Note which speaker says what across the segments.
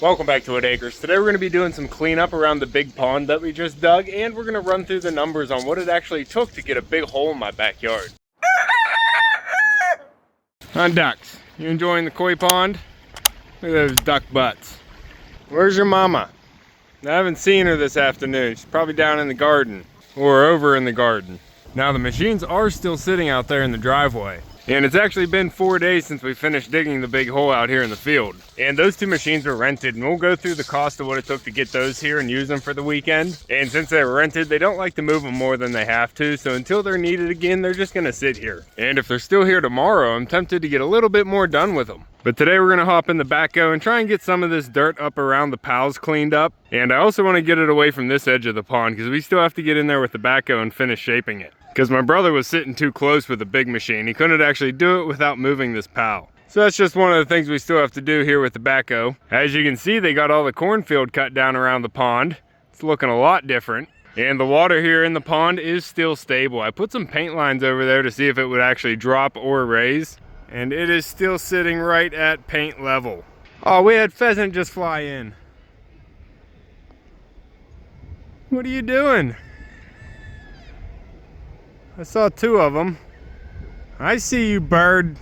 Speaker 1: Welcome back to Whitt Acres. Today we're going to be doing some cleanup around the big pond that we just dug, and we're going to run through the numbers on what it actually took to get a big hole in my backyard. On ducks, you enjoying the koi pond? Look at those duck butts. Where's your mama? I haven't seen her this afternoon. She's probably down in the garden or over in the garden. Now the machines are still sitting out there in the driveway. And it's actually been 4 days since we finished digging the big hole out here in the field. And those two machines were rented, and we'll go through the cost of what it took to get those here and use them for the weekend. And since they were rented, they don't like to move them more than they have to, so until they're needed again, they're just gonna sit here. And if they're still here tomorrow, I'm tempted to get a little bit more done with them. But today we're gonna hop in the backhoe and try and get some of this dirt up around the pals cleaned up. And I also wanna get it away from this edge of the pond, because we still have to get in there with the backhoe and finish shaping it. Because my brother was sitting too close with the big machine. He couldn't actually do it without moving this pal. So that's just one of the things we still have to do here with the backhoe. As you can see, they got all the cornfield cut down around the pond. It's looking a lot different. And the water here in the pond is still stable. I put some paint lines over there to see if it would actually drop or raise. And it is still sitting right at paint level. Oh, we had pheasant just fly in. What are you doing? I saw two of them. I see you, bird.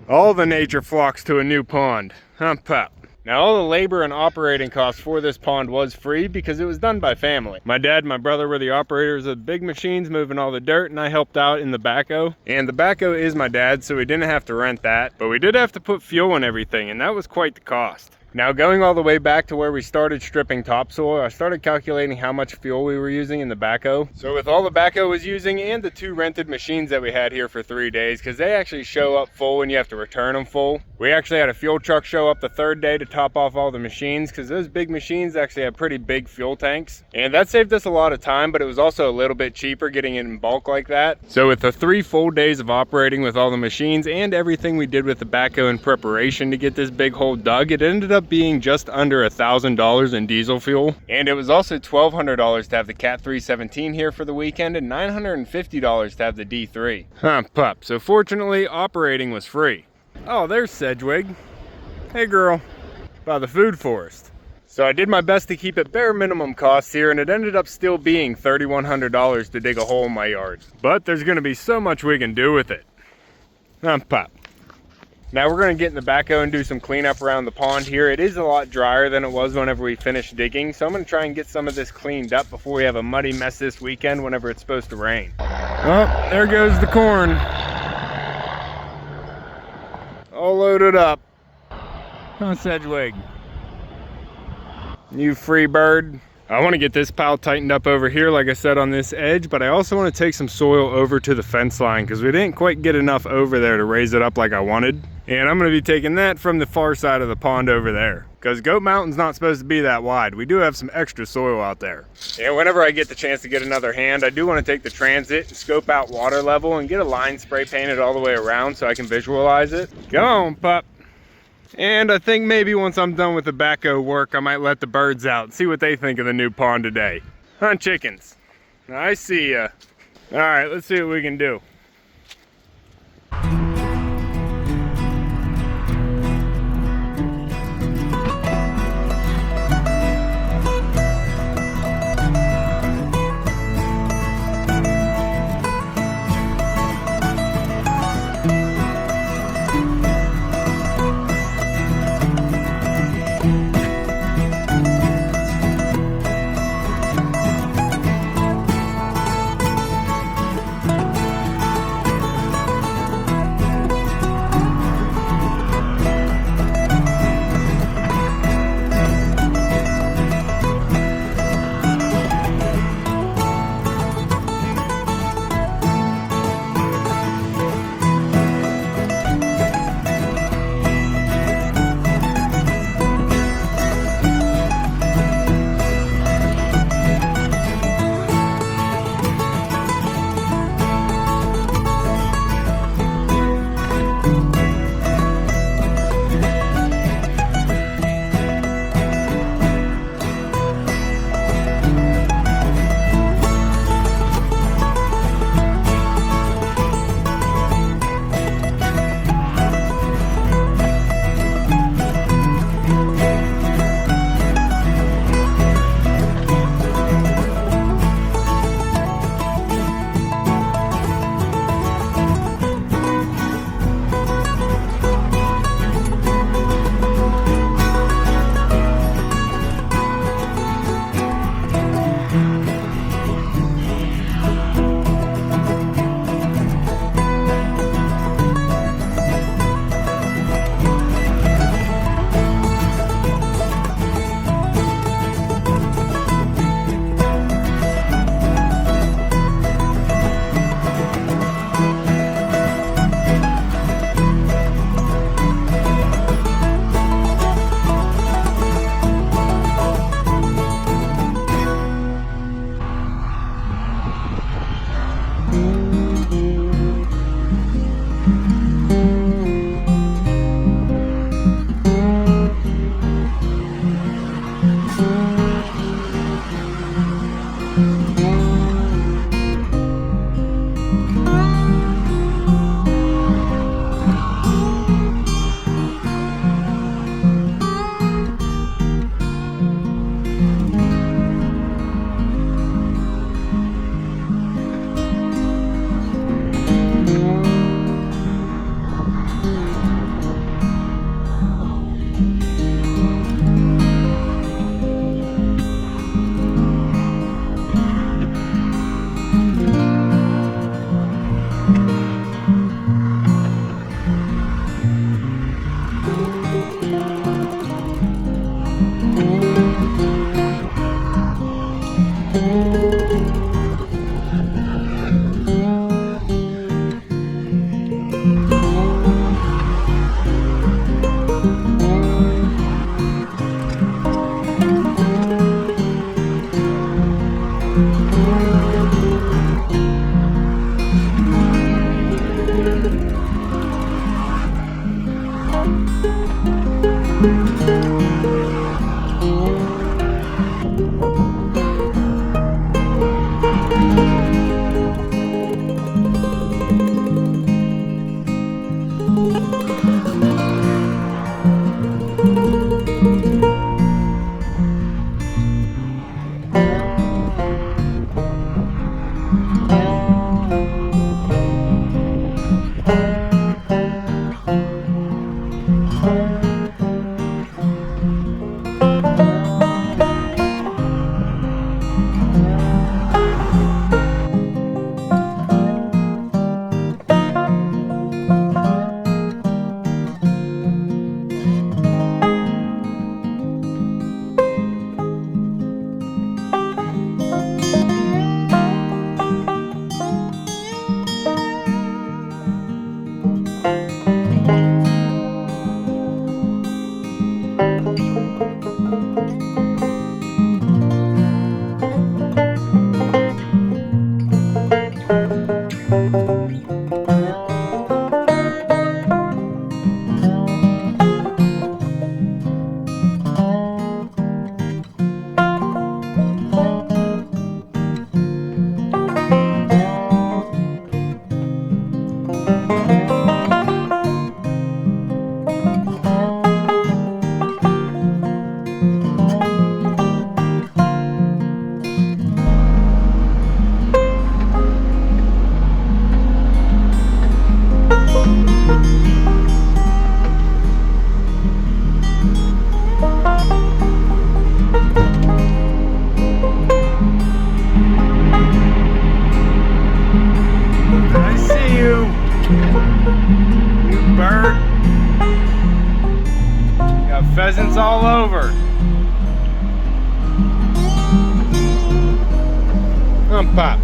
Speaker 1: All the nature flocks to a new pond. Huh, pup? Now all the labor and operating costs for this pond was free because it was done by family. My dad and my brother were the operators of the big machines moving all the dirt, and I helped out in the backhoe. And the backhoe is my dad's, so we didn't have to rent that. But we did have to put fuel and everything, and that was quite the cost. Now going all the way back to where we started stripping topsoil, I started calculating how much fuel we were using in the backhoe. So with all the backhoe was using and the two rented machines that we had here for 3 days, because they actually show up full and you have to return them full. We actually had a fuel truck show up the 3rd day to top off all the machines, because those big machines actually have pretty big fuel tanks. And that saved us a lot of time, but it was also a little bit cheaper getting it in bulk like that. So with the 3 full days of operating with all the machines and everything we did with the backhoe in preparation to get this big hole dug, it ended up being just under $1,000 in diesel fuel. And it was also $1,200 to have the Cat 317 here for the weekend and $950 to have the D3. Huh, pup. So fortunately, operating was free. Oh, there's Sedgwig. Hey, girl. By the food forest. So I did my best to keep it bare minimum costs here, and it ended up still being $3,100 to dig a hole in my yard. But there's going to be so much we can do with it. Huh, pup. Now we're going to get in the backhoe and do some cleanup around the pond here. It is a lot drier than it was whenever we finished digging, so I'm going to try and get some of this cleaned up before we have a muddy mess this weekend whenever it's supposed to rain. Oh, there goes the corn. All loaded up. Oh, Sedgwig. You free bird. I want to get this pile tightened up over here, like I said, on this edge, but I also want to take some soil over to the fence line because we didn't quite get enough over there to raise it up like I wanted. And I'm going to be taking that from the far side of the pond over there because Goat Mountain's not supposed to be that wide. We do have some extra soil out there. And whenever I get the chance to get another hand, I do want to take the transit and scope out water level and get a line spray painted all the way around so I can visualize it. Go on, pup. And I think maybe once I'm done with the backhoe work, I might let the birds out and see what they think of the new pond today. Huh, chickens? I see ya. All right, let's see what we can do. Pheasants all over. Come pop.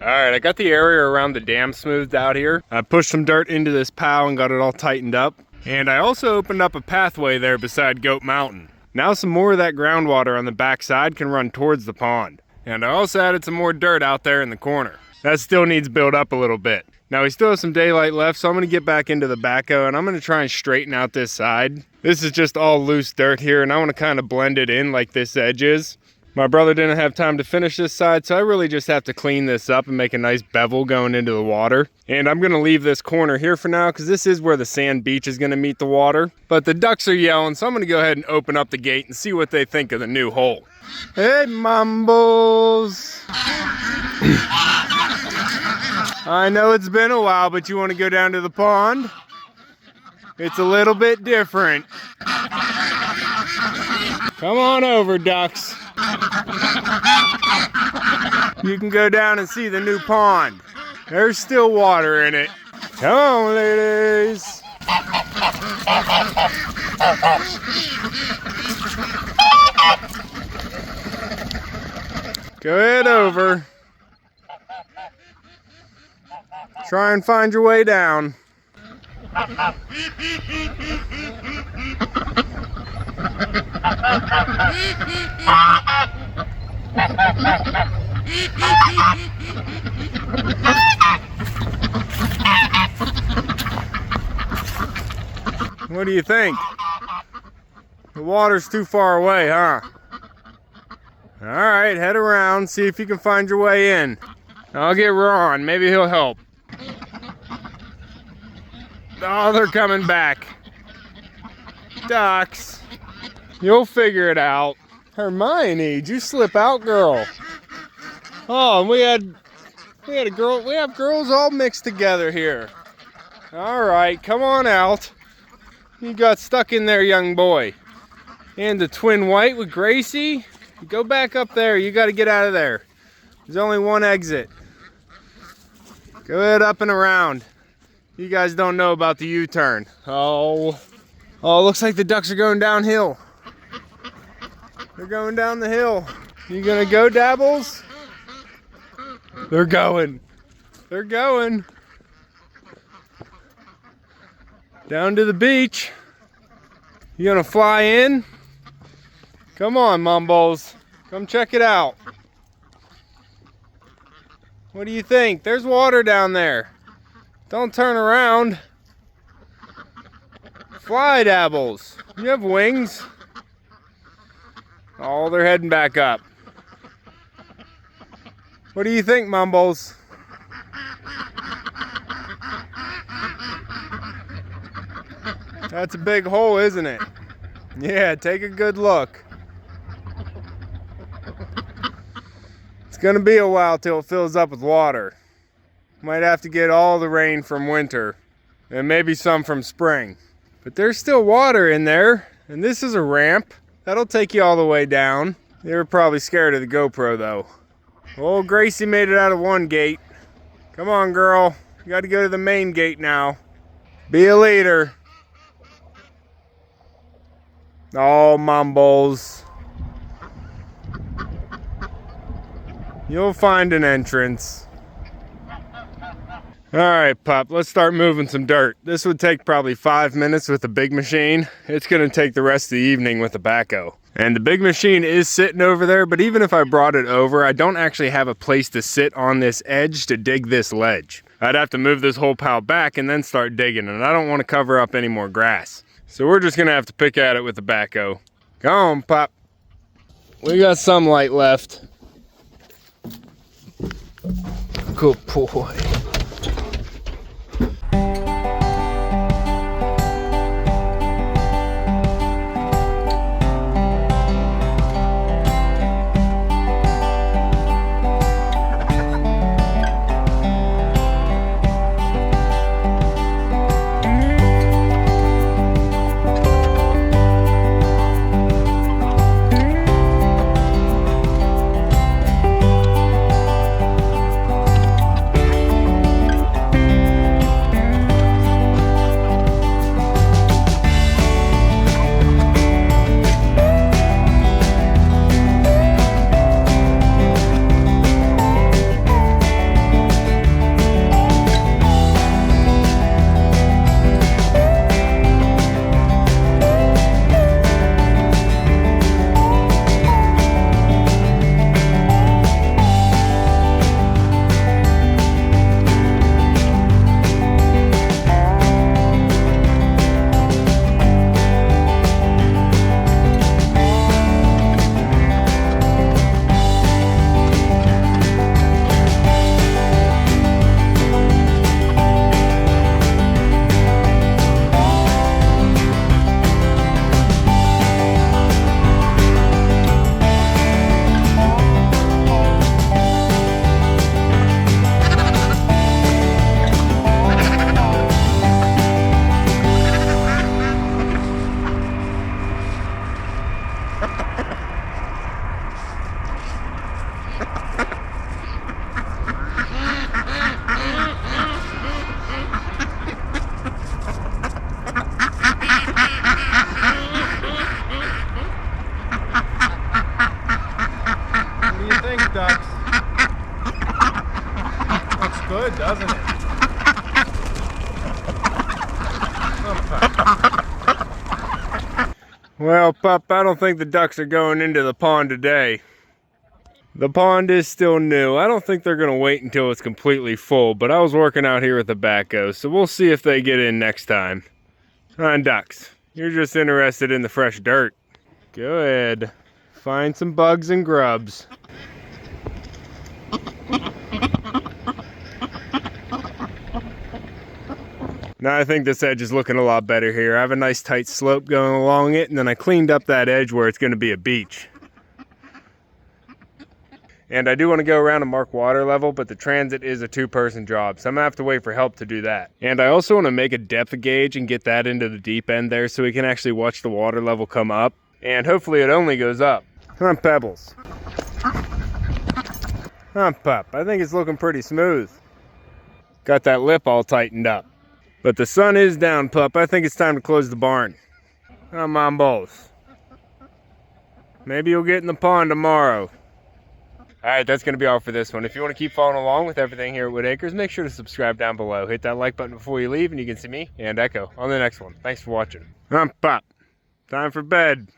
Speaker 1: Alright, I got the area around the dam smoothed out here. I pushed some dirt into this POW and got it all tightened up. And I also opened up a pathway there beside Goat Mountain. Now some more of that groundwater on the back side can run towards the pond. And I also added some more dirt out there in the corner. That still needs built up a little bit. Now we still have some daylight left, so I'm going to get back into the backhoe and I'm going to try and straighten out this side. This is just all loose dirt here and I want to kind of blend it in like this edge is. My brother didn't have time to finish this side, so I really just have to clean this up and make a nice bevel going into the water. And I'm gonna leave this corner here for now because this is where the sand beach is gonna meet the water. But the ducks are yelling, so I'm gonna go ahead and open up the gate and see what they think of the new hole. Hey, Mumbles! I know it's been a while, but you wanna go down to the pond? It's a little bit different. Come on over, ducks. You can go down and see the new pond. There's still water in it. Come on, ladies. Go head over. Try and find your way down. What do you think? The water's too far away, huh? Alright, head around, see if you can find your way in. I'll get Ron, maybe he'll help. Oh, they're coming back. Ducks. You'll figure it out. Hermione, did you slip out, girl? Oh, and we have girls all mixed together here. All right, come on out. You got stuck in there, young boy. And the twin white with Gracie. Go back up there. You got to get out of there. There's only one exit. Go ahead up and around. You guys don't know about the U-turn. Oh, looks like the ducks are going downhill. They're going down the hill. You gonna go, Dabbles? They're going. They're going. Down to the beach. You gonna fly in? Come on, Mumbles. Come check it out. What do you think? There's water down there. Don't turn around. Fly, Dabbles. You have wings. Oh, they're heading back up. What do you think, Mumbles? That's a big hole, isn't it? Yeah, take a good look. It's gonna be a while till it fills up with water. Might have to get all the rain from winter and maybe some from spring. But there's still water in there, and this is a ramp. That'll take you all the way down. They were probably scared of the GoPro though. Old Gracie made it out of one gate. Come on, girl. You gotta go to the main gate now. Be a leader. Oh, Mumbles. You'll find an entrance. Alright, pup, let's start moving some dirt. This would take probably 5 minutes with a big machine. It's gonna take the rest of the evening with a backhoe. And the big machine is sitting over there, but even if I brought it over, I don't actually have a place to sit on this edge to dig this ledge. I'd have to move this whole pile back and then start digging, and I don't want to cover up any more grass. So we're just gonna have to pick at it with the backhoe. Go on, pup. We got some light left. Good boy. Good, doesn't it? Well, pup, I don't think the ducks are going into the pond today. The pond is still new. I don't think they're going to wait until it's completely full, but I was working out here with the backhoe, so we'll see if they get in next time. Come on, ducks. You're just interested in the fresh dirt. Go ahead. Find some bugs and grubs. Now I think this edge is looking a lot better here. I have a nice tight slope going along it, and then I cleaned up that edge where it's going to be a beach. And I do want to go around and mark water level, but the transit is a 2-person job, so I'm going to have to wait for help to do that. And I also want to make a depth gauge and get that into the deep end there so we can actually watch the water level come up. And hopefully it only goes up. Come on, Pebbles. Huh, pup. I think it's looking pretty smooth. Got that lip all tightened up. But the sun is down, pup. I think it's time to close the barn. Come on, both. Maybe you'll get in the pond tomorrow. Alright, that's going to be all for this one. If you want to keep following along with everything here at Whitt Acres, make sure to subscribe down below. Hit that like button before you leave, and you can see me and Echo on the next one. Thanks for watching. I'm Pop. Time for bed.